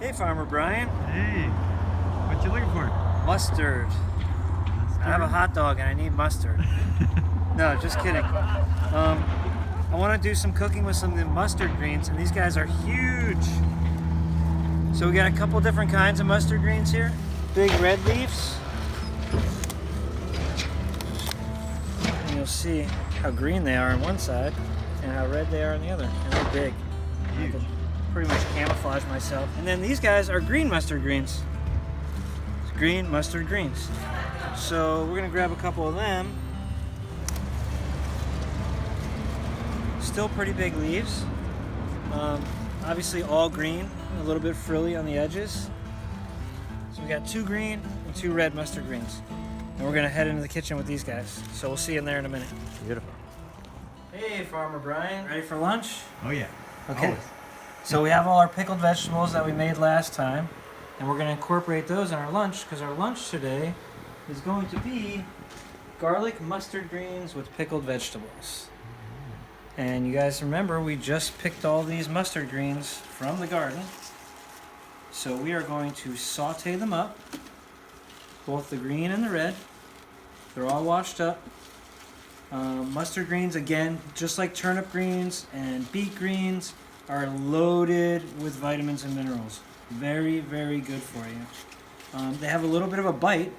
Hey, Farmer Brian. Hey, what you looking for? Mustard. I have a hot dog and I need mustard. No, just kidding. I want to do some cooking with some of the mustard greens, and these guys are huge. So we got a couple different kinds of mustard greens here. Big red leaves. And you'll see how green they are on one side and how red they are on the other. And they're big. Huge. I can pretty much camouflage myself. And then these guys are green mustard greens. It's green mustard greens. So we're gonna grab a couple of them. Still pretty big leaves. Obviously all green, a little bit frilly on the edges. So we got 2 green and 2 red mustard greens. And we're gonna head into the kitchen with these guys. So we'll see you in there in a minute. Beautiful. Hey, Farmer Brian. Ready for lunch? Oh yeah. Okay. Always. So we have all our pickled vegetables that we made last time. And we're gonna incorporate those in our lunch because our lunch today is going to be garlic mustard greens with pickled vegetables. And you guys remember we just picked all these mustard greens from the garden. So we are going to saute them up, both the green and the red. They're all washed up. Mustard greens, again, just like turnip greens and beet greens, are loaded with vitamins and minerals. Very, very good for you. They have a little bit of a bite,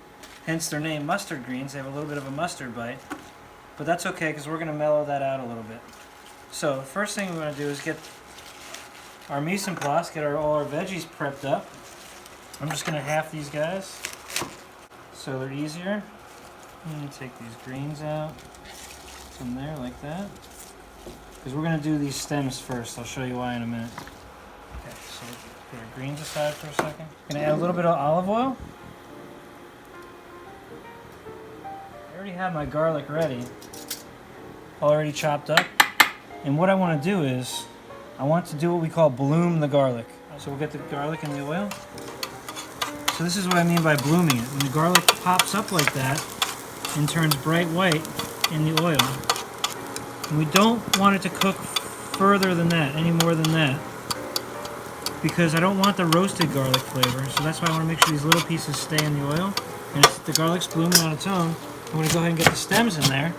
hence their name mustard greens. They have a little bit of a mustard bite, but that's okay because we're going to mellow that out a little bit. So the first thing we're going to do is get our mise en place, get all our veggies prepped up. I'm just going to half these guys so they're easier. I'm going to take these greens out from there like that. Because we're going to do these stems first. I'll show you why in a minute. Okay, so put our greens aside for a second. I'm going to add a little bit of olive oil. I already have my garlic ready, already chopped up. And what I want to do is, I want to do what we call bloom the garlic. So we'll get the garlic in the oil. So this is what I mean by blooming it. When the garlic pops up like that and turns bright white in the oil. And we don't want it to cook further than that, any more than that. Because I don't want the roasted garlic flavor. So that's why I want to make sure these little pieces stay in the oil. And if the garlic's blooming on its own, I'm going to go ahead and get the stems in there.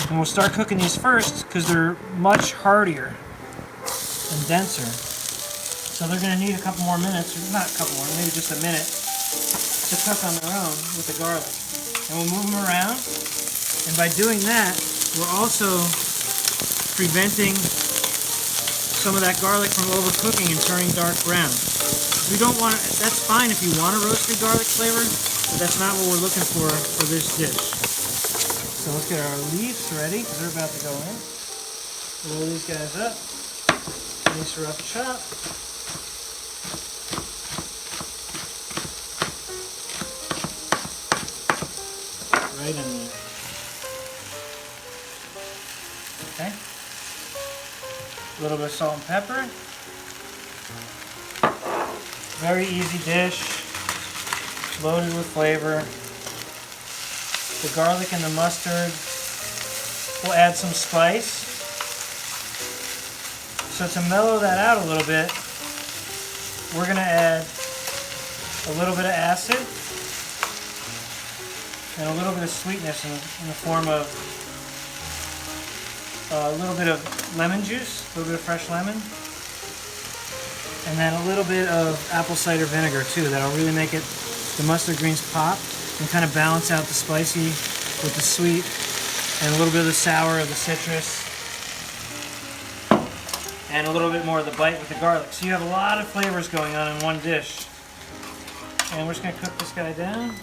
And we'll start cooking these first because they're much hardier and denser. So they're going to need a couple more minutes, or not a couple more, maybe just a minute to cook on their own with the garlic. And we'll move them around. And by doing that, we're also preventing some of that garlic from overcooking and turning dark brown. We don't want it, that's fine if you want a roasted garlic flavor, but that's not what we're looking for this dish. So let's get our leaves ready because they're about to go in. Roll these guys up. Nice rough chop. Right in there. Okay. A little bit of salt and pepper. Very easy dish. Loaded with flavor. The garlic and the mustard will add some spice. So to mellow that out a little bit, we're going to add a little bit of acid and a little bit of sweetness in the form of a little bit of lemon juice, a little bit of fresh lemon, and then a little bit of apple cider vinegar too. That'll really make the mustard greens pop and kind of balance out the spicy with the sweet and a little bit of the sour of the citrus and a little bit more of the bite with the garlic. So you have a lot of flavors going on in one dish. And we're just going to cook this guy down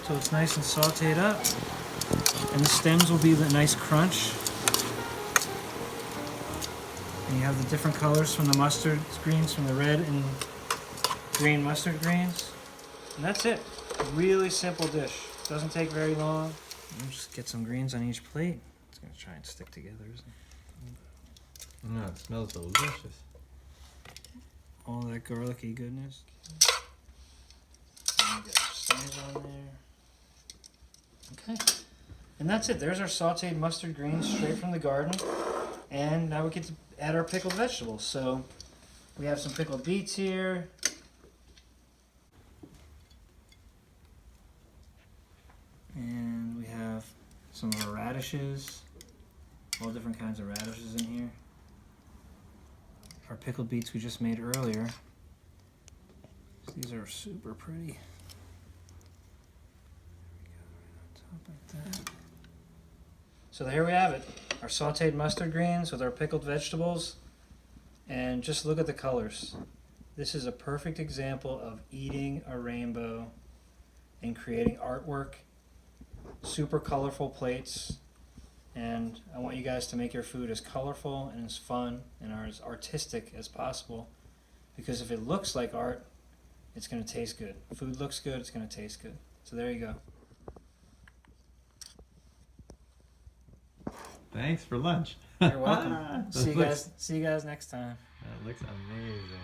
so it's nice and sauteed up. And the stems will be the nice crunch. And you have the different colors from the mustard greens, from the red and green mustard greens. And that's it. Really simple dish. Doesn't take very long. We'll just get some greens on each plate. It's going to try and stick together, isn't it? No, it smells delicious. All that garlicky goodness. And we got stems on there. Okay. And that's it. There's our sauteed mustard greens straight from the garden. And now we get to add our pickled vegetables. So We have some pickled beets here. And we have some of our radishes. All different kinds of radishes in here. Our pickled beets we just made earlier. These are super pretty. Like that. So here we have it, our sauteed mustard greens with our pickled vegetables, and just look at the colors. This is a perfect example of eating a rainbow and creating artwork. Super colorful plates, and I want you guys to make your food as colorful and as fun and as artistic as possible, because if it looks like art, it's going to taste good. Food looks good, it's going to taste good. So there you go. Thanks for lunch. You're welcome. See you guys next time. That looks amazing.